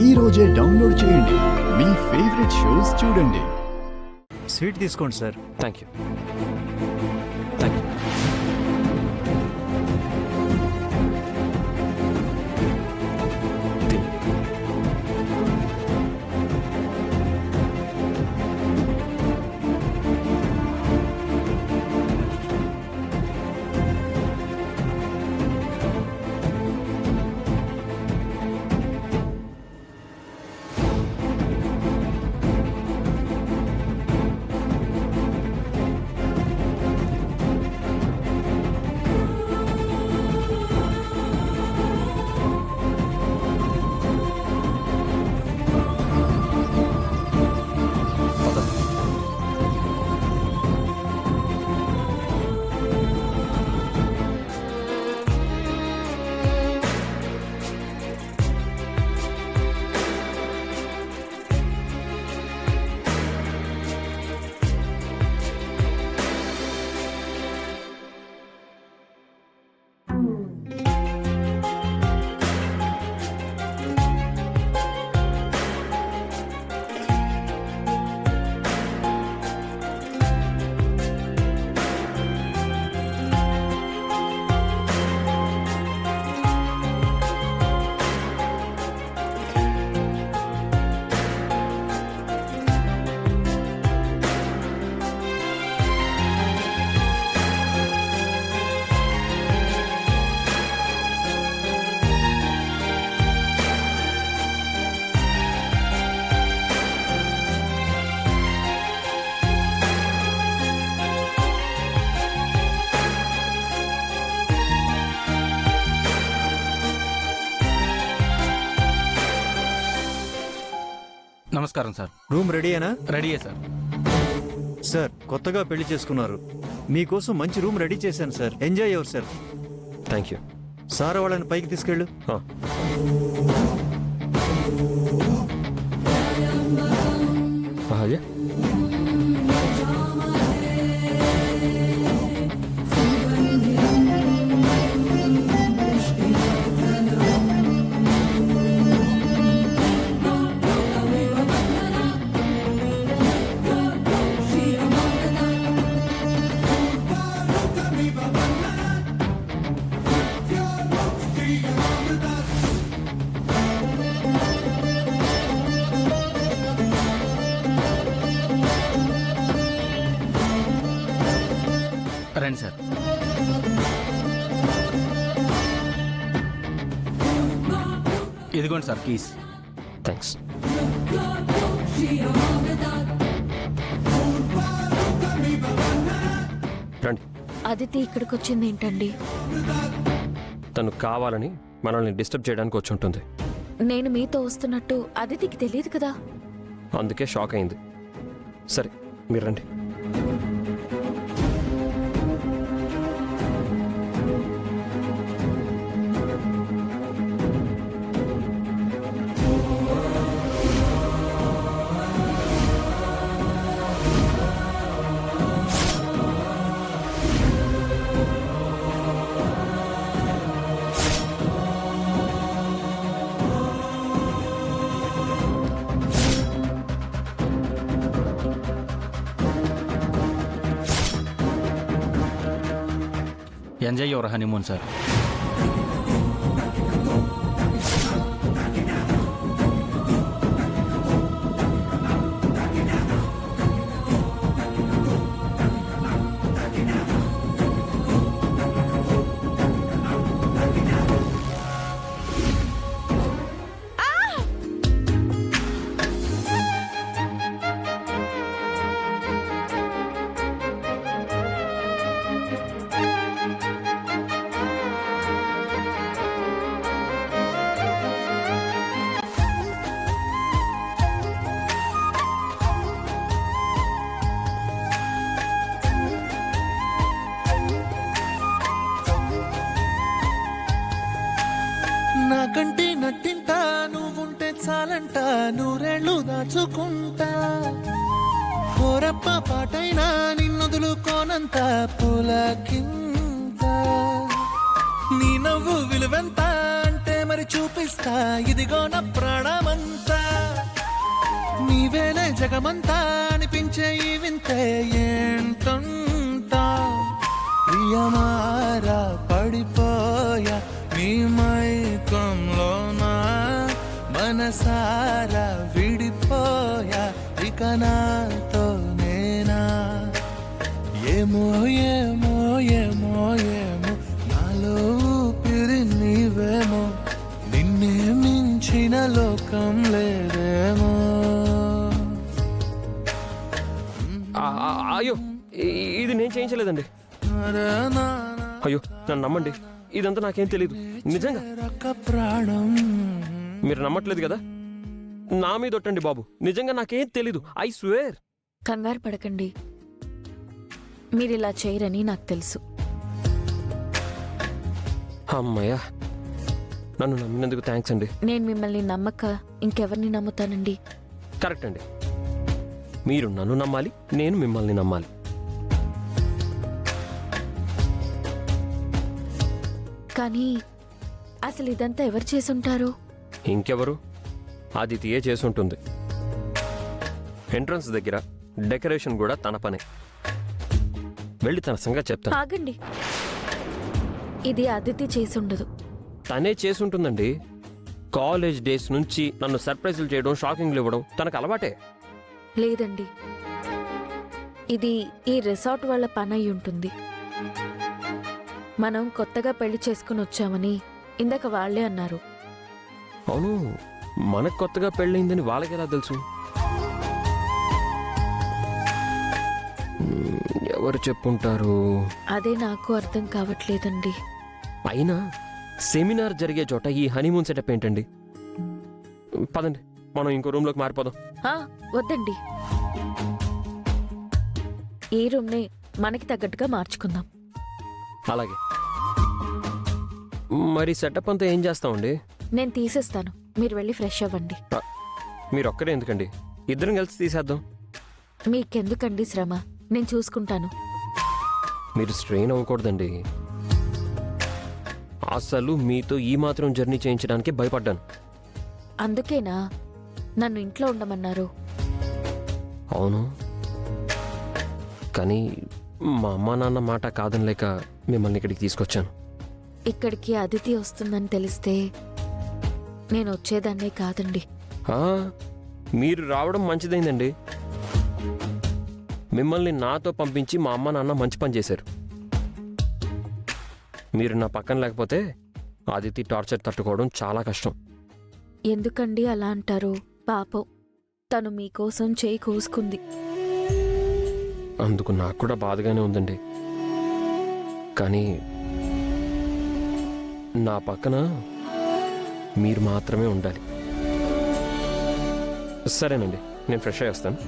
ఈ రోజే డౌన్లోడ్ చేయండి. మీ ఫేవరెట్ షోస్ చూడండి. స్వీట్ తీసుకోండి sir. Thank you. Thank you. నమస్కారం సార్. రూమ్ రెడీయేనా? రెడీయే సార్. సార్ కొత్తగా పెళ్లి చేసుకున్నారు, మీకోసం మంచి రూమ్ రెడీ చేశాను sir. Enjoy your self. Thank you. Sir వాళ్ళని పైకి తీసుకెళ్ళు. అయ్యా రండి సార్. ఇదిగోండి సార్ కీస్. థ్యాంక్స్. రండి. అదితి ఇక్కడికి వచ్చింది ఏంటండి? తను కావాలని మనల్ని డిస్టర్బ్ చేయడానికి వచ్చి ఉంటుంది. నేను మీతో వస్తున్నట్టు అదితికి తెలియదు కదా. అందుకే షాక్ అయింది. సరే మీరు రండి. Enjoy your honeymoon sir. నాకంటే నట్టింట నువ్వుంటే చాలంట, నూరేళ్ళు దాచుకుంటా. కోరప్ప పాటైనా నిన్నొదులుకోనంత పులకింత. నీ నవ్వు విలువెంత అంటే మరి చూపిస్తా ఇదిగో నా ప్రాణమంతా నీవేలే జగమంతా అనిపించే ఈ వింతే ఏంటంటా ప్రియమారా పడిపోయా నీ మైకంలోనా మనసారా విడిపోయా ఇక నాతో నేనా ఏమో ఏమో ఏమో ఏమో నాలో ఊపిరి నీవేమో నిన్నే మించిన లోకం లేదేమో అయ్యో ఇది నేను చేయించలేదండి. అయ్యో నన్ను నమ్మండి, ఇదంతా నాకేం తెలియదు నిజంగా. ప్రాణం మీరు నమ్మట్లేదు కదా, నా మీద ఒట్టండి బాబు, నిజంగా నాకేం తెలీదు. I swear. కంగారు పడకండి, మీరిలా చేయరని నాకు తెలుసు. అమ్మయ్యా, నన్ను నమ్మినందుకు థ్యాంక్స్ అండి. నేను మిమ్మల్ని నమ్మక ఇంకెవరిని నమ్ముతానండి? కరెక్ట్ అండి, మీరు నన్ను నమ్మాలి, నేను మిమ్మల్ని నమ్మాలి. కానీ అసలు ఇదంతా ఎవరు చేసుంటారు? ఇంకెవరు? ఆదిత్యే చేసుంటుంది. ఎంట్రన్స్ దగ్గర డెకరేషన్ కూడా తన పనే. వెళ్ళి తన సంగతి చెప్తాను. ఆగండి, ఇది అదితి చేసుండదు. తనే చేసుంటుందండి. కాలేజ్ డేస్ నుంచి నన్ను సర్ప్రైజులు చేయడం, షాకింగ్లు ఇవ్వడం తనకు అలవాటే. లేదండి, ఇది ఈ రిసార్ట్ వాళ్ళ పని అయి ఉంటుంది. మనం కొత్తగా పెళ్లి చేసుకుని వచ్చామని ఇందాక వాళ్లే అన్నారు. అవును, మనకు కొత్తగా పెళ్ళయిందని వాళ్ళకి ఎలా తెలుసు? ఎవరు చెప్పుంటారు? అదే నాకు అర్థం కావట్లేదండి. అయినా సెమినార్ జరిగే చోట ఈ హనీమూన్ సెటప్ ఏంటండి? పదండి, మనం ఇంకో రూమ్లోకి మారిపోదాం. వద్దండి, ఈ రూమ్నే మనకి తగ్గట్టుగా మార్చుకుందాం. అలాగే. మరి సెటప్ అంతా ఏం చేస్తామండి? నేను తీసేస్తాను, మీరు వెళ్ళి ఫ్రెష్ అవ్వండి. మీరు ఒక్కరే ఎందుకండి, ఇద్దరం కలిసి తీసేద్దాం. మీకెందుకండి శ్రమ, నేను చూసుకుంటాను. మీరు స్ట్రెయిన్ అవ్వకూడదండి. అసలు మీతో ఈ మాత్రం జర్నీ చేయించడానికి భయపడ్డాను. అందుకేనా నన్ను ఇంట్లో ఉండమన్నారు? అవును, కానీ మా అమ్మా నాన్న మాట కాదనలేక మిమ్మల్ని ఇక్కడికి తీసుకొచ్చాను. ఇక్కడికి అదితి వస్తుందని తెలిస్తే నేను వచ్చేదాన్నే కాదండి. ఆ, మీరు రావడం మంచిదైందండి. మిమ్మల్ని నాతో పంపించి మా అమ్మ నాన్న మంచి పని చేశారు. మీరు నా పక్కన లేకపోతే ఆదితి టార్చర్ తట్టుకోవడం చాలా కష్టం. ఎందుకండి అలా అంటారు? పాపం, తను మీకోసం చేయి కోసుకుంది. అందుకు నాకు కూడా బాధగానే ఉందండి. కానీ నా పక్కన మీరు మాత్రమే ఉండాలి. సరేనండి, నేను ఫ్రెష్ అయ్యి వస్తాను.